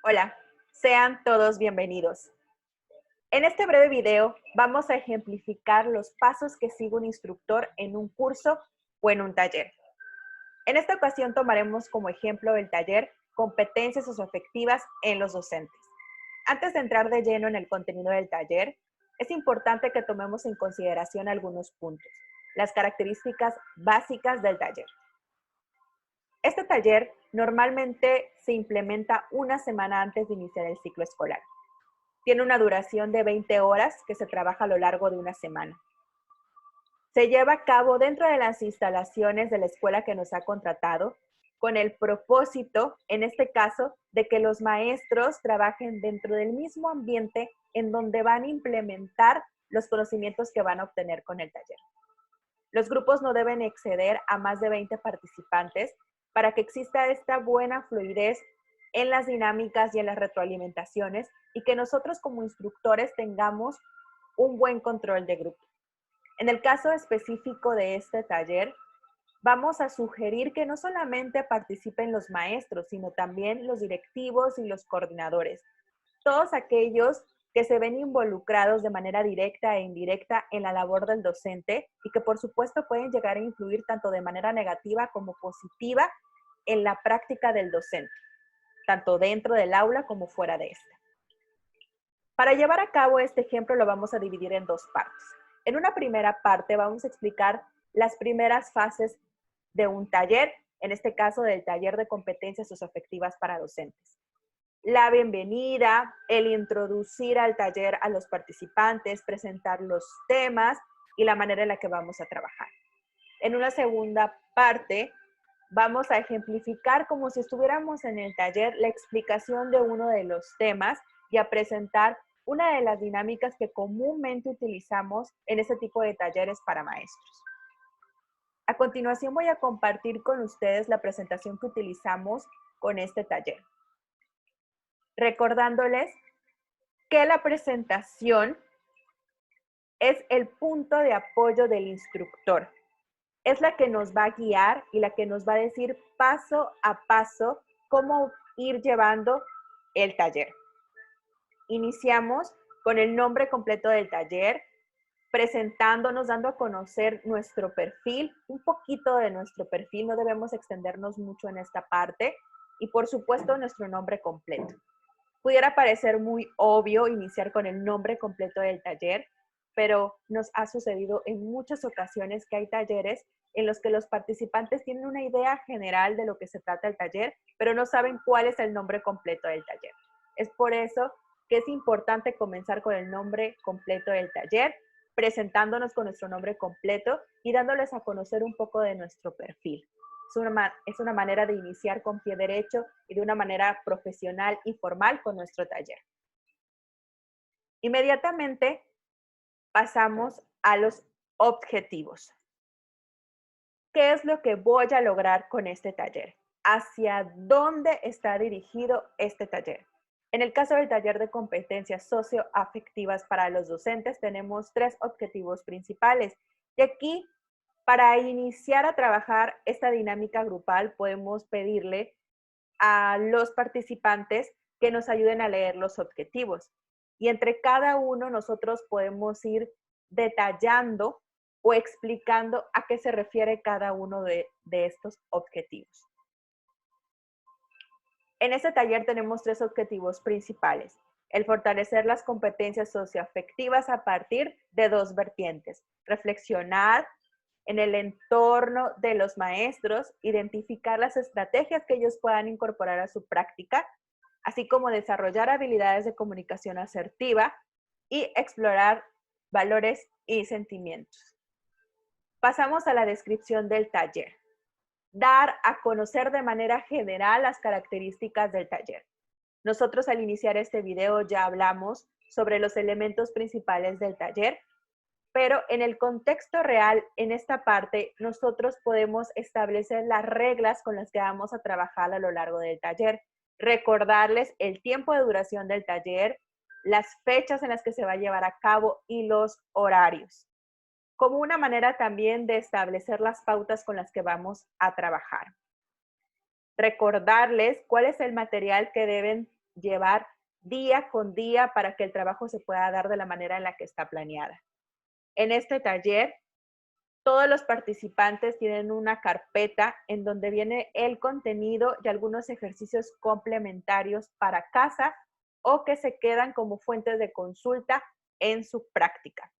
Hola, sean todos bienvenidos. En este breve video vamos a ejemplificar los pasos que sigue un instructor en un curso o en un taller. En esta ocasión tomaremos como ejemplo el taller Competencias socioafectivas en los docentes. Antes de entrar de lleno en el contenido del taller, es importante que tomemos en consideración algunos puntos, las características básicas del taller. Este taller normalmente se implementa una semana antes de iniciar el ciclo escolar. Tiene una duración de 20 horas que se trabaja a lo largo de una semana. Se lleva a cabo dentro de las instalaciones de la escuela que nos ha contratado, con el propósito, en este caso, de que los maestros trabajen dentro del mismo ambiente en donde van a implementar los conocimientos que van a obtener con el taller. Los grupos no deben exceder a más de 20 participantes para que exista esta buena fluidez en las dinámicas y en las retroalimentaciones y que nosotros como instructores tengamos un buen control de grupo. En el caso específico de este taller, vamos a sugerir que no solamente participen los maestros, sino también los directivos y los coordinadores. Todos aquellos que se ven involucrados de manera directa e indirecta en la labor del docente y que por supuesto pueden llegar a influir tanto de manera negativa como positiva en la práctica del docente, tanto dentro del aula como fuera de esta. Para llevar a cabo este ejemplo lo vamos a dividir en dos partes. En una primera parte vamos a explicar las primeras fases de un taller, en este caso del taller de competencias socioafectivas para docentes. La bienvenida, el introducir al taller a los participantes, presentar los temas y la manera en la que vamos a trabajar. En una segunda parte, vamos a ejemplificar como si estuviéramos en el taller la explicación de uno de los temas y a presentar una de las dinámicas que comúnmente utilizamos en este tipo de talleres para maestros. A continuación voy a compartir con ustedes la presentación que utilizamos con este taller. Recordándoles que la presentación es el punto de apoyo del instructor. Es la que nos va a guiar y la que nos va a decir paso a paso cómo ir llevando el taller. Iniciamos con el nombre completo del taller, presentándonos, dando a conocer nuestro perfil, un poquito de nuestro perfil, no debemos extendernos mucho en esta parte, y por supuesto nuestro nombre completo. Pudiera parecer muy obvio iniciar con el nombre completo del taller, pero nos ha sucedido en muchas ocasiones que hay talleres en los que los participantes tienen una idea general de lo que se trata el taller, pero no saben cuál es el nombre completo del taller. Es por eso que es importante comenzar con el nombre completo del taller, presentándonos con nuestro nombre completo y dándoles a conocer un poco de nuestro perfil. Es una manera de iniciar con pie derecho y de una manera profesional y formal con nuestro taller. Inmediatamente pasamos a los objetivos. ¿Qué es lo que voy a lograr con este taller? ¿Hacia dónde está dirigido este taller? En el caso del taller de competencias socioafectivas para los docentes, tenemos tres objetivos principales. Y aquí, para iniciar a trabajar esta dinámica grupal, podemos pedirle a los participantes que nos ayuden a leer los objetivos. Y entre cada uno nosotros podemos ir detallando o explicando a qué se refiere cada uno de estos objetivos. En este taller tenemos tres objetivos principales. El fortalecer las competencias socioafectivas a partir de dos vertientes. Reflexionar en el entorno de los maestros, identificar las estrategias que ellos puedan incorporar a su práctica, así como desarrollar habilidades de comunicación asertiva y explorar valores y sentimientos. Pasamos a la descripción del taller. Dar a conocer de manera general las características del taller. Nosotros al iniciar este video ya hablamos sobre los elementos principales del taller, pero en el contexto real, en esta parte, nosotros podemos establecer las reglas con las que vamos a trabajar a lo largo del taller. Recordarles el tiempo de duración del taller, las fechas en las que se va a llevar a cabo y los horarios, como una manera también de establecer las pautas con las que vamos a trabajar. Recordarles cuál es el material que deben llevar día con día para que el trabajo se pueda dar de la manera en la que está planeada. En este taller, todos los participantes tienen una carpeta en donde viene el contenido y algunos ejercicios complementarios para casa o que se quedan como fuentes de consulta en su práctica.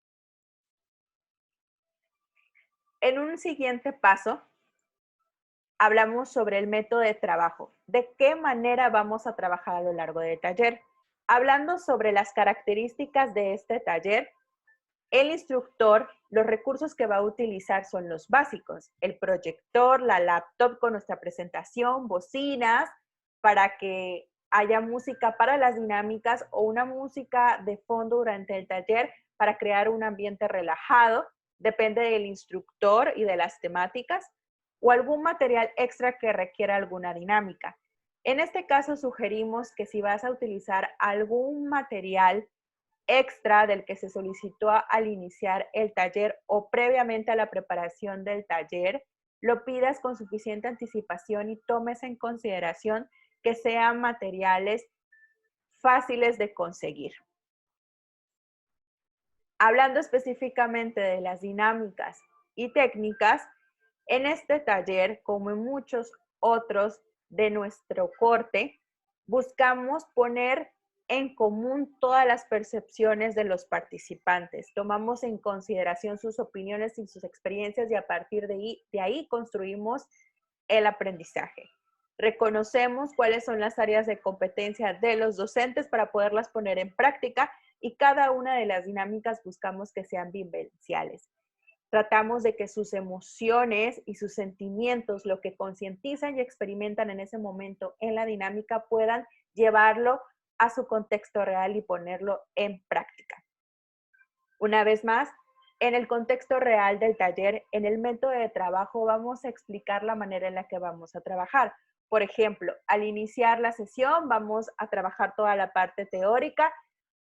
En un siguiente paso, hablamos sobre el método de trabajo. ¿De qué manera vamos a trabajar a lo largo del taller? Hablando sobre las características de este taller, el instructor, los recursos que va a utilizar son los básicos: el proyector, la laptop con nuestra presentación, bocinas, para que haya música para las dinámicas o una música de fondo durante el taller para crear un ambiente relajado, depende del instructor y de las temáticas, o algún material extra que requiera alguna dinámica. En este caso sugerimos que si vas a utilizar algún material extra del que se solicitó al iniciar el taller o previamente a la preparación del taller, lo pidas con suficiente anticipación y tomes en consideración que sean materiales fáciles de conseguir. Hablando específicamente de las dinámicas y técnicas, en este taller, como en muchos otros de nuestro corte, buscamos poner en común todas las percepciones de los participantes. Tomamos en consideración sus opiniones y sus experiencias y a partir de ahí construimos el aprendizaje. Reconocemos cuáles son las áreas de competencia de los docentes para poderlas poner en práctica y cada una de las dinámicas buscamos que sean vivenciales. Tratamos de que sus emociones y sus sentimientos, lo que concientizan y experimentan en ese momento en la dinámica, puedan llevarlo a su contexto real y ponerlo en práctica. Una vez más, en el contexto real del taller, en el método de trabajo, vamos a explicar la manera en la que vamos a trabajar. Por ejemplo, al iniciar la sesión, vamos a trabajar toda la parte teórica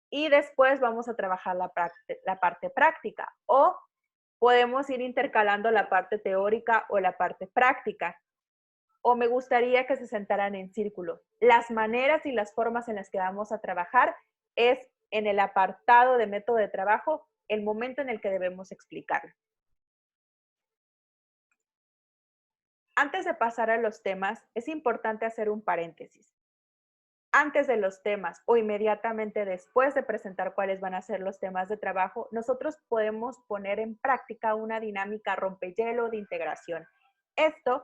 y después vamos a trabajar la parte práctica. O podemos ir intercalando la parte teórica o la parte práctica. O me gustaría que se sentaran en círculo. Las maneras y las formas en las que vamos a trabajar es en el apartado de método de trabajo, el momento en el que debemos explicarlo. Antes de pasar a los temas, es importante hacer un paréntesis. Antes de los temas o inmediatamente después de presentar cuáles van a ser los temas de trabajo, nosotros podemos poner en práctica una dinámica rompehielo de integración. Esto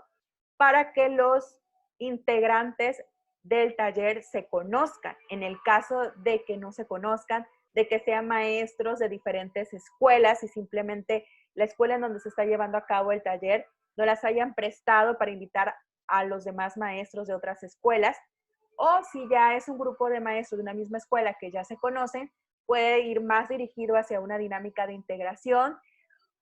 para que los integrantes del taller se conozcan. En el caso de que no se conozcan, de que sean maestros de diferentes escuelas y simplemente la escuela en donde se está llevando a cabo el taller no las hayan prestado para invitar a los demás maestros de otras escuelas, o si ya es un grupo de maestros de una misma escuela que ya se conocen, puede ir más dirigido hacia una dinámica de integración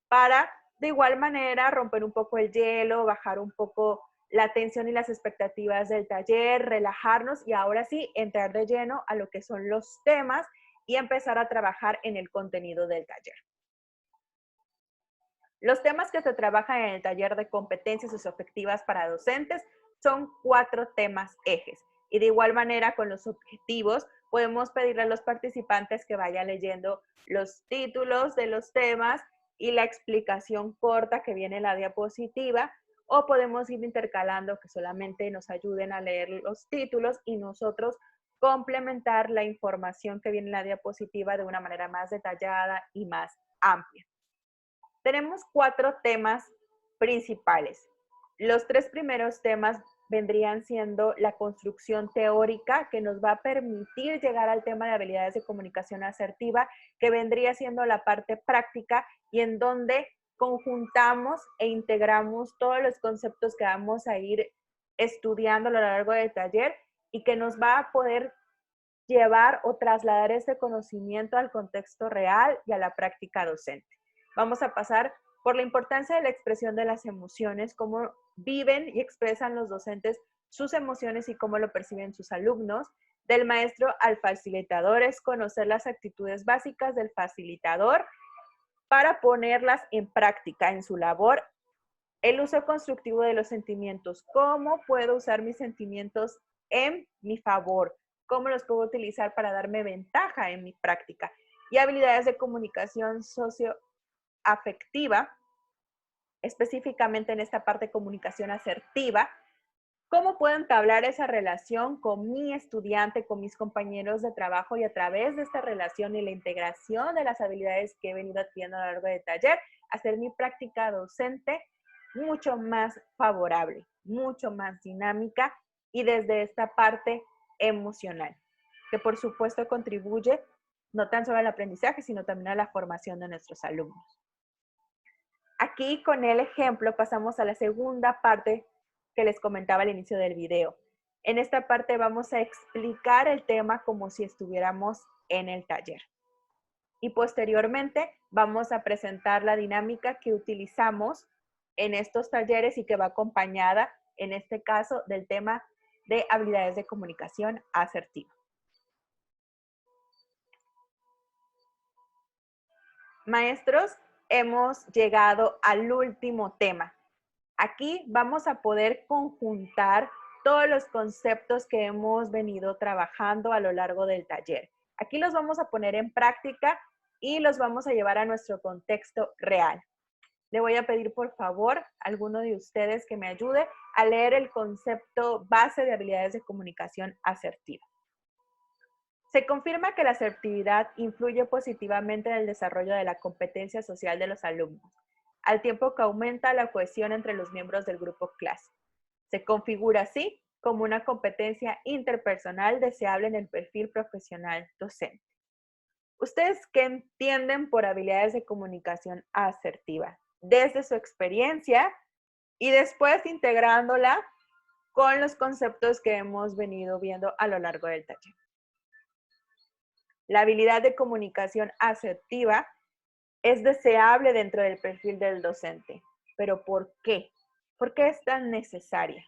para, de igual manera, romper un poco el hielo, bajar un poco la tensión y las expectativas del taller, relajarnos y ahora sí entrar de lleno a lo que son los temas y empezar a trabajar en el contenido del taller. Los temas que se trabajan en el taller de competencias socioafectivas para docentes son 4 temas ejes. Y de igual manera con los objetivos, podemos pedirle a los participantes que vayan leyendo los títulos de los temas y la explicación corta que viene en la diapositiva, o podemos ir intercalando que solamente nos ayuden a leer los títulos y nosotros complementar la información que viene en la diapositiva de una manera más detallada y más amplia. Tenemos 4 temas principales. Los 3 primeros temas vendrían siendo la construcción teórica, que nos va a permitir llegar al tema de habilidades de comunicación asertiva, que vendría siendo la parte práctica y en donde conjuntamos e integramos todos los conceptos que vamos a ir estudiando a lo largo del taller y que nos va a poder llevar o trasladar este conocimiento al contexto real y a la práctica docente. Vamos a pasar por la importancia de la expresión de las emociones, cómo viven y expresan los docentes sus emociones y cómo lo perciben sus alumnos. Del maestro al facilitador es conocer las actitudes básicas del facilitador para ponerlas en práctica en su labor. El uso constructivo de los sentimientos. ¿Cómo puedo usar mis sentimientos en mi favor? cómo los puedo utilizar para darme ventaja en mi práctica. Y habilidades de comunicación socioafectiva, específicamente en esta parte de comunicación asertiva, cómo puedo entablar esa relación con mi estudiante, con mis compañeros de trabajo y a través de esta relación y la integración de las habilidades que he venido adquiriendo a lo largo del taller, hacer mi práctica docente mucho más favorable, mucho más dinámica y desde esta parte emocional, que por supuesto contribuye no tan solo al aprendizaje, sino también a la formación de nuestros alumnos. Aquí con el ejemplo pasamos a la segunda parte que les comentaba al inicio del video. En esta parte vamos a explicar el tema como si estuviéramos en el taller. Y posteriormente vamos a presentar la dinámica que utilizamos en estos talleres y que va acompañada, en este caso, del tema de habilidades de comunicación asertiva. Maestros, hemos llegado al último tema. Aquí vamos a poder conjuntar todos los conceptos que hemos venido trabajando a lo largo del taller. Aquí los vamos a poner en práctica y los vamos a llevar a nuestro contexto real. Le voy a pedir por favor a alguno de ustedes que me ayude a leer el concepto base de habilidades de comunicación asertiva. Se confirma que la asertividad influye positivamente en el desarrollo de la competencia social de los alumnos, al tiempo que aumenta la cohesión entre los miembros del grupo clase. Se configura así como una competencia interpersonal deseable en el perfil profesional docente. ¿Ustedes qué entienden por habilidades de comunicación asertiva? Desde su experiencia y después integrándola con los conceptos que hemos venido viendo a lo largo del taller. La habilidad de comunicación asertiva es deseable dentro del perfil del docente. ¿Pero por qué? ¿Por qué es tan necesaria?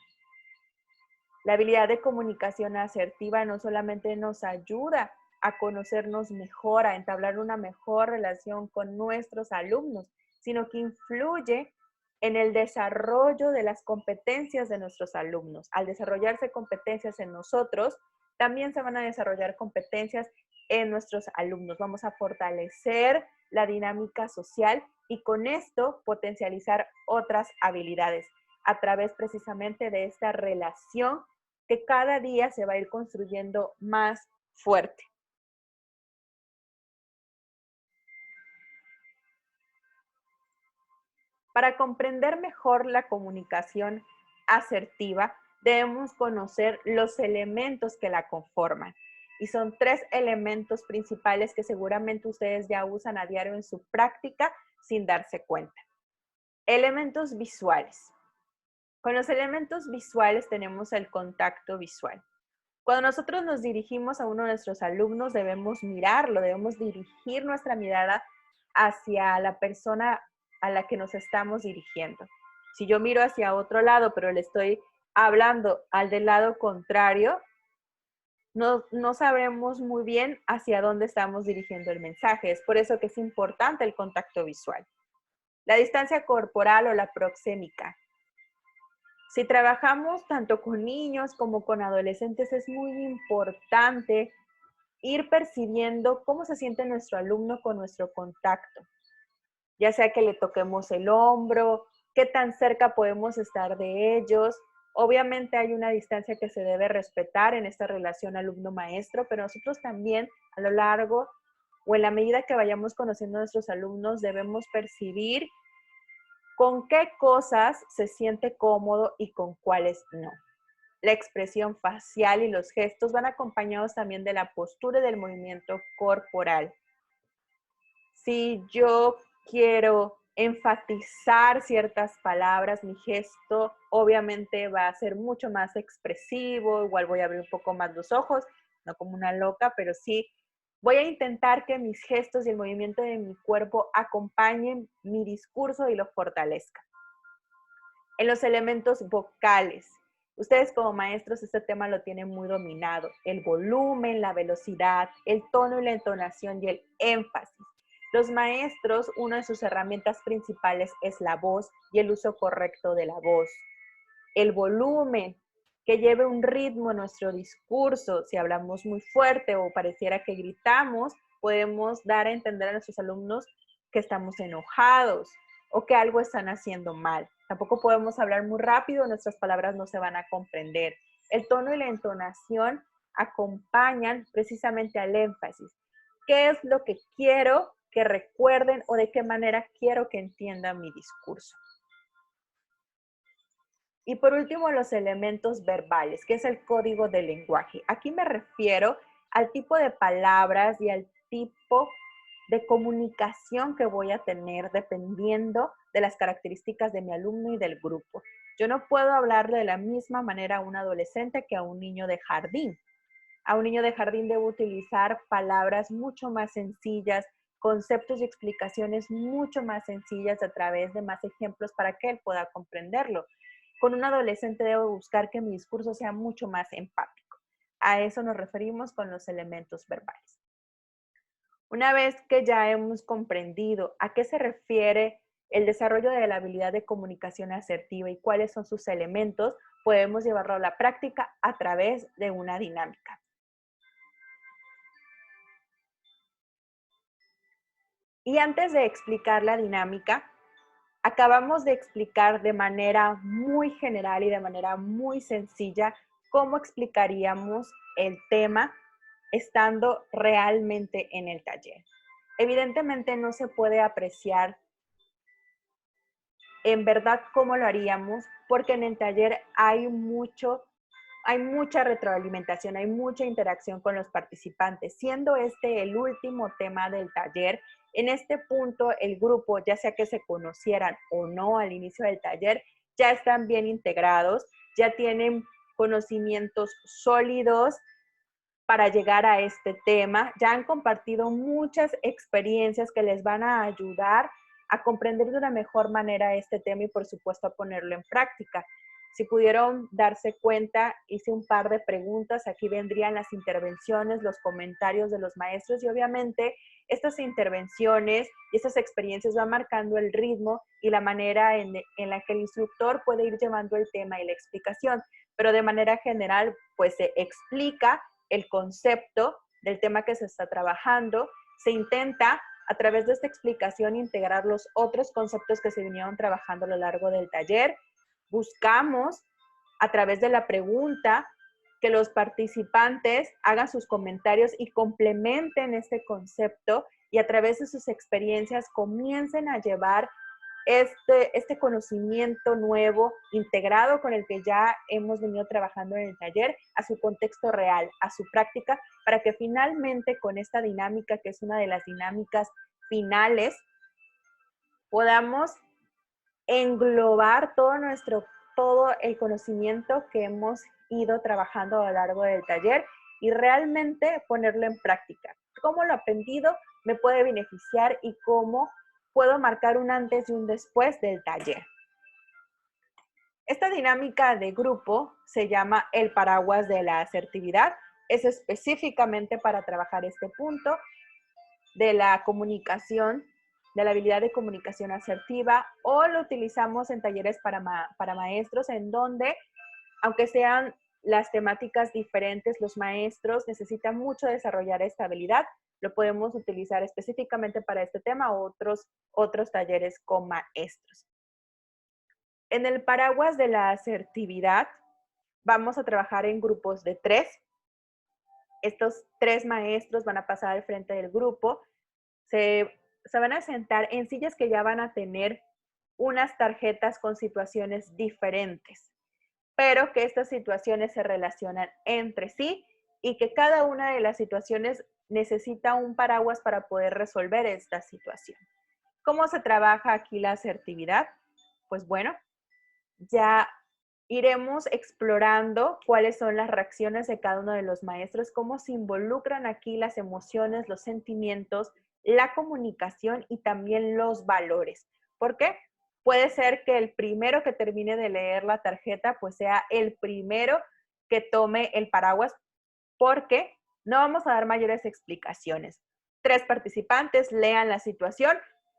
La habilidad de comunicación asertiva no solamente nos ayuda a conocernos mejor, a entablar una mejor relación con nuestros alumnos, sino que influye en el desarrollo de las competencias de nuestros alumnos. Al desarrollarse competencias en nosotros, también se van a desarrollar competencias en nuestros alumnos. Vamos a fortalecer la dinámica social y con esto potencializar otras habilidades a través precisamente de esta relación que cada día se va a ir construyendo más fuerte. Para comprender mejor la comunicación asertiva, debemos conocer los elementos que la conforman. Y son 3 elementos principales que seguramente ustedes ya usan a diario en su práctica sin darse cuenta. Elementos visuales. Con los elementos visuales tenemos el contacto visual. Cuando nosotros nos dirigimos a uno de nuestros alumnos, debemos mirarlo, debemos dirigir nuestra mirada hacia la persona a la que nos estamos dirigiendo. Si yo miro hacia otro lado, pero le estoy hablando al del lado contrario, no sabremos muy bien hacia dónde estamos dirigiendo el mensaje. Es por eso que es importante el contacto visual. La distancia corporal o la proxémica. Si trabajamos tanto con niños como con adolescentes, es muy importante ir percibiendo cómo se siente nuestro alumno con nuestro contacto. Ya sea que le toquemos el hombro, qué tan cerca podemos estar de ellos. Obviamente hay una distancia que se debe respetar en esta relación alumno-maestro, pero nosotros también a lo largo o en la medida que vayamos conociendo a nuestros alumnos debemos percibir con qué cosas se siente cómodo y con cuáles no. La expresión facial y los gestos van acompañados también de la postura y del movimiento corporal. Si yo quiero enfatizar ciertas palabras, mi gesto obviamente va a ser mucho más expresivo, igual voy a abrir un poco más los ojos, no como una loca, pero sí voy a intentar que mis gestos y el movimiento de mi cuerpo acompañen mi discurso y lo fortalezcan. En los elementos vocales, ustedes como maestros este tema lo tienen muy dominado. El volumen, la velocidad, el tono y la entonación y el énfasis. Los maestros, una de sus herramientas principales es la voz y el uso correcto de la voz. El volumen, que lleve un ritmo en nuestro discurso. Si hablamos muy fuerte o pareciera que gritamos, podemos dar a entender a nuestros alumnos que estamos enojados o que algo están haciendo mal. Tampoco podemos hablar muy rápido, nuestras palabras no se van a comprender. El tono y la entonación acompañan precisamente al énfasis. ¿Qué es lo que quiero que recuerden o de qué manera quiero que entiendan mi discurso? Y por último, los elementos verbales, que es el código del lenguaje. Aquí me refiero al tipo de palabras y al tipo de comunicación que voy a tener dependiendo de las características de mi alumno y del grupo. Yo no puedo hablarle de la misma manera a un adolescente que a un niño de jardín. A un niño de jardín debo utilizar palabras mucho más sencillas, conceptos y explicaciones mucho más sencillas a través de más ejemplos para que él pueda comprenderlo. Con un adolescente debo buscar que mi discurso sea mucho más empático. A eso nos referimos con los elementos verbales. Una vez que ya hemos comprendido a qué se refiere el desarrollo de la habilidad de comunicación asertiva y cuáles son sus elementos, podemos llevarlo a la práctica a través de una dinámica. Y antes de explicar la dinámica, acabamos de explicar de manera muy general y de manera muy sencilla cómo explicaríamos el tema estando realmente en el taller. Evidentemente no se puede apreciar en verdad cómo lo haríamos porque en el taller hay mucha retroalimentación, hay mucha interacción con los participantes. Siendo este el último tema del taller, en este punto el grupo, ya sea que se conocieran o no al inicio del taller, ya están bien integrados, ya tienen conocimientos sólidos para llegar a este tema, ya han compartido muchas experiencias que les van a ayudar a comprender de una mejor manera este tema y por supuesto a ponerlo en práctica. Si pudieron darse cuenta, hice un par de preguntas, aquí vendrían las intervenciones, los comentarios de los maestros y obviamente estas intervenciones y estas experiencias van marcando el ritmo y la manera en la que el instructor puede ir llevando el tema y la explicación, pero de manera general pues se explica el concepto del tema que se está trabajando, se intenta a través de esta explicación integrar los otros conceptos que se vinieron trabajando a lo largo del taller. Buscamos a través de la pregunta que los participantes hagan sus comentarios y complementen este concepto y a través de sus experiencias comiencen a llevar este conocimiento nuevo integrado con el que ya hemos venido trabajando en el taller a su contexto real, a su práctica, para que finalmente con esta dinámica, que es una de las dinámicas finales, podamos englobar todo el conocimiento que hemos ido trabajando a lo largo del taller y realmente ponerlo en práctica. Cómo lo aprendido me puede beneficiar y cómo puedo marcar un antes y un después del taller. Esta dinámica de grupo se llama el paraguas de la asertividad. Es específicamente para trabajar este punto de la comunicación, de la habilidad de comunicación asertiva, o lo utilizamos en talleres para maestros en donde, aunque sean las temáticas diferentes, los maestros necesitan mucho desarrollar esta habilidad. Lo podemos utilizar específicamente para este tema o otros talleres con maestros. En el paraguas de la asertividad vamos a trabajar en grupos de 3. Estos 3 maestros van a pasar al frente del grupo. Se van a sentar en sillas que ya van a tener unas tarjetas con situaciones diferentes, pero que estas situaciones se relacionan entre sí y que cada una de las situaciones necesita un paraguas para poder resolver esta situación. ¿Cómo se trabaja aquí la asertividad? Pues bueno, ya iremos explorando cuáles son las reacciones de cada uno de los maestros, cómo se involucran aquí las emociones, los sentimientos, la comunicación y también los valores. ¿Por qué? Puede ser que el primero que termine de leer la tarjeta pues sea el primero que tome el paraguas, porque no vamos a dar mayores explicaciones. 3 participantes lean la situación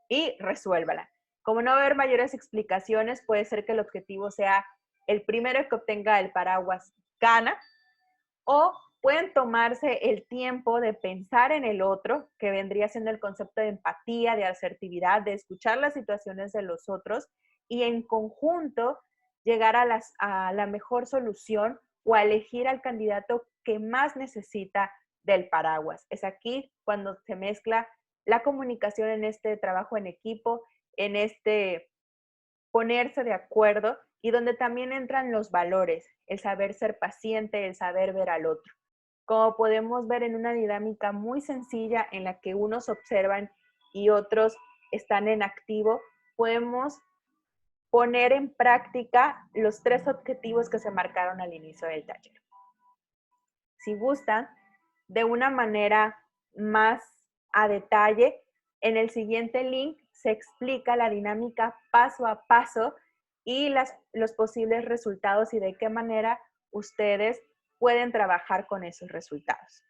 y resuélvala. Como no va a haber mayores explicaciones, puede ser que el objetivo sea el primero que obtenga el paraguas gana, o pueden tomarse el tiempo de pensar en el otro, que vendría siendo el concepto de empatía, de asertividad, de escuchar las situaciones de los otros y en conjunto llegar a la mejor solución o a elegir al candidato que más necesita del paraguas. Es aquí cuando se mezcla la comunicación en este trabajo en equipo, en este ponerse de acuerdo y donde también entran los valores, el saber ser paciente, el saber ver al otro. Como podemos ver en una dinámica muy sencilla en la que unos observan y otros están en activo, podemos poner en práctica los 3 objetivos que se marcaron al inicio del taller. Si gustan, de una manera más a detalle, en el siguiente link se explica la dinámica paso a paso y los posibles resultados y de qué manera ustedes pueden trabajar con esos resultados.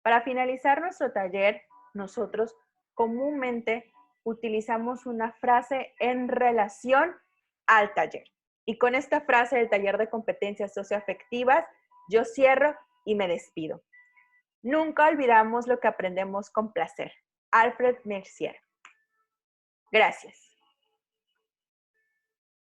Para finalizar nuestro taller, nosotros comúnmente utilizamos una frase en relación al taller. Y con esta frase del taller de competencias socioafectivas, yo cierro y me despido. Nunca olvidamos lo que aprendemos con placer. Alfred Mercier. Gracias.